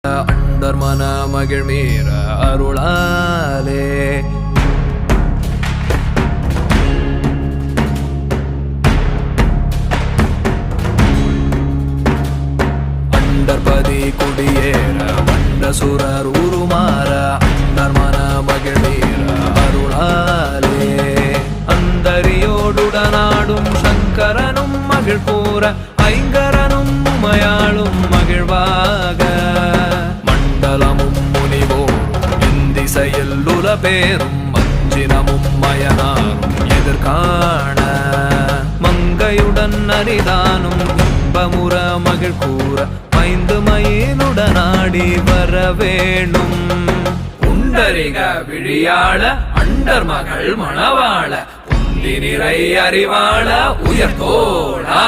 under மன மகிழ் மீற அருளாலே அண்டர்பதி குடியேற வண்ட சுரர் உருமாற அண்டர் மன மகிழ் மீற அருளாலே அந்தரியோடுடனாடும் சங்கரனும் மகிழ் கூற ஐங்கரனும் உமையாளும் மகிழ்வாக மண்டலமும் முனிவோரும் இந்திசையில் உலபேரும் மஞ்சினமும் மயனாரும் எதிர்காண மங்கையுடன் அரிதானும் இன்பமுற மகிழ் கூற மைந்து மயிலுடனாடி வர வேணும் உண்டரிக விழியாள அண்டர் மகள் மணவாள புந்தி நிறை அறிவாள உயர்த்தோளா